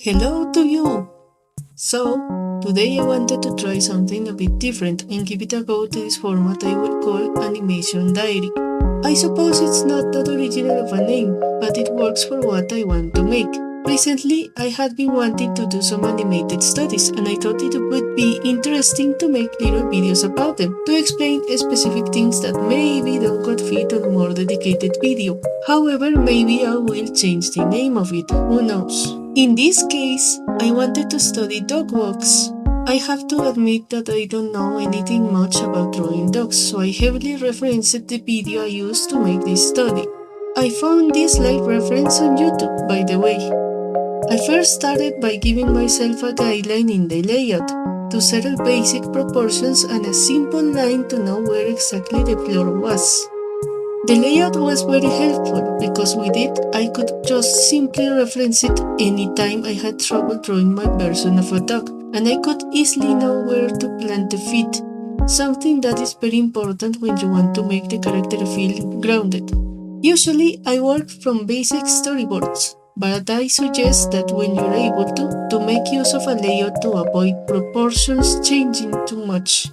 Hello to you! Today I wanted to try something a bit different and give it a go to this format I will call Animation Diary. I suppose it's not that original of a name, but it works for what I want to make. Recently, I had been wanting to do some animated studies, and I thought it would be interesting to make little videos about them, to explain specific things that maybe don't quite fit on a more dedicated video. However, maybe I will change the name of it, who knows. In this case, I wanted to study dog walks. I have to admit that I don't know anything much about drawing dogs, so I heavily referenced the video I used to make this study. I found this live reference on YouTube, by the way. I first started by giving myself a guideline in the layout, to settle basic proportions and a simple line to know where exactly the floor was. The layout was very helpful because with it I could just simply reference it anytime I had trouble drawing my version of a dog, and I could easily know where to plant the feet, something that is very important when you want to make the character feel grounded. Usually I work from basic storyboards, but I suggest that when you're able to make use of a layout to avoid proportions changing too much.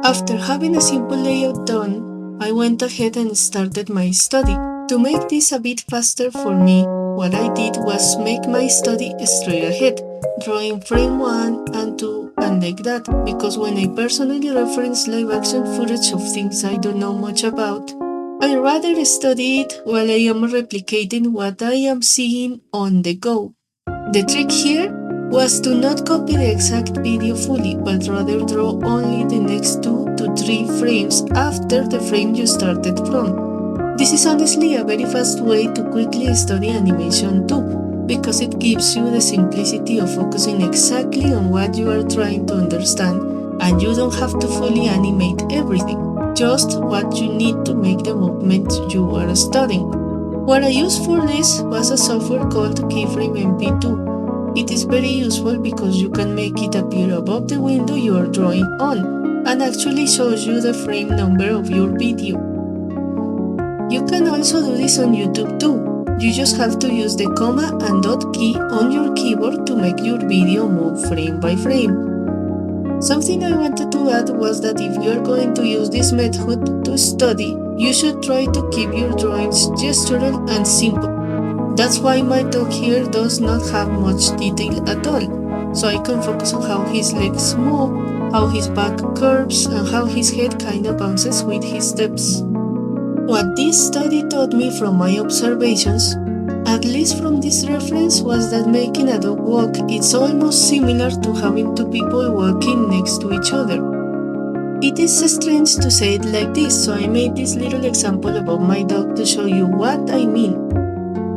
After having a simple layout done, I went ahead and started my study. To make this a bit faster for me, what I did was make my study straight ahead, drawing frame 1 and 2 and like that, because when I personally reference live action footage of things I don't know much about, I rather study it while I am replicating what I am seeing on the go. The trick here was to not copy the exact video fully, but rather draw only the next 2 to 3 frames after the frame you started from. This is honestly a very fast way to quickly study animation too, because it gives you the simplicity of focusing exactly on what you are trying to understand, and you don't have to fully animate everything, just what you need to make the movement you are studying. What I used for this was a software called Keyframe MP2. It is very useful because you can make it appear above the window you are drawing on and actually shows you the frame number of your video. You can also do this on YouTube too. You just have to use the comma and dot key on your keyboard to make your video move frame by frame. Something I wanted to add was that if you are going to use this method to study, you should try to keep your drawings gestural and simple. That's why my dog here does not have much detail at all, so I can focus on how his legs move, how his back curves, and how his head kinda bounces with his steps. What this study taught me from my observations, at least from this reference, was that making a dog walk is almost similar to having two people walking next to each other. It is strange to say it like this, so I made this little example about my dog to show you what I mean.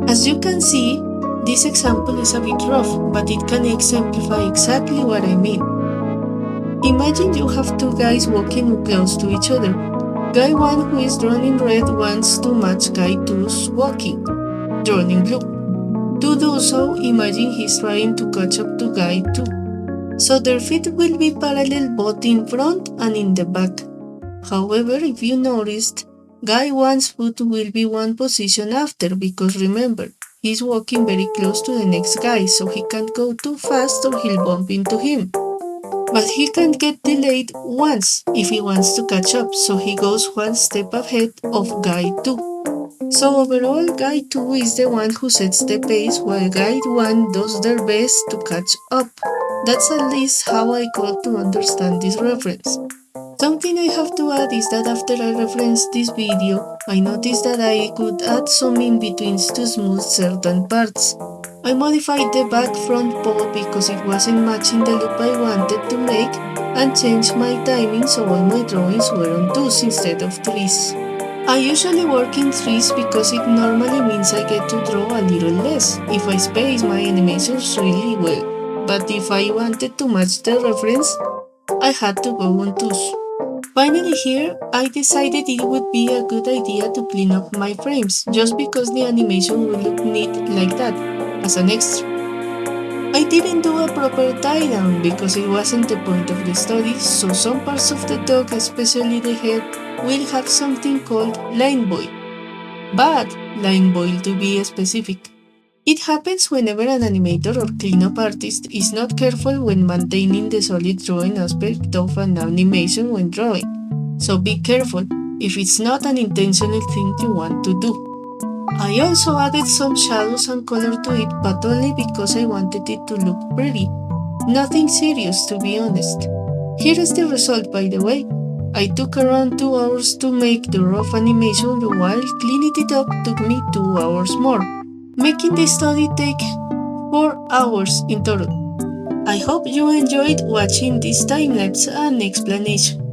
As you can see, this example is a bit rough, but it can exemplify exactly what I mean. Imagine you have two guys walking close to each other. Guy 1 who is drawn in red wants to match Guy 2's walking, drawn in blue. To do so, imagine he's trying to catch up to Guy 2. So their feet will be parallel both in front and in the back. However, if you noticed, Guy 1's foot will be one position after because remember, he's walking very close to the next guy, so he can't go too fast or he'll bump into him. But he can get delayed once if he wants to catch up, so he goes one step ahead of Guy 2. So overall, Guy 2 is the one who sets the pace while Guy 1 does their best to catch up. That's at least how I got to understand this reference. Something I have to add is that after I referenced this video, I noticed that I could add some in-betweens to smooth certain parts. I modified the back front pole because it wasn't matching the loop I wanted to make and changed my timing so all my drawings were on 2s instead of 3s. I usually work in 3s because it normally means I get to draw a little less if I space my animations really well, but if I wanted to match the reference, I had to go on 2s. Finally here, I decided it would be a good idea to clean up my frames, just because the animation would look neat like that, as an extra. I didn't do a proper tie down because it wasn't the point of the study, so some parts of the dog, especially the head, will have something called line boil. Bad line boil to be specific. It happens whenever an animator or cleanup artist is not careful when maintaining the solid drawing aspect of an animation when drawing. So be careful if it's not an intentional thing you want to do. I also added some shadows and color to it, but only because I wanted it to look pretty. Nothing serious, to be honest. Here is the result, by the way. I took around 2 hours to make the rough animation, while cleaning it up took me 2 hours more, making the study take 4 hours in total. I hope you enjoyed watching this time lapse and explanation.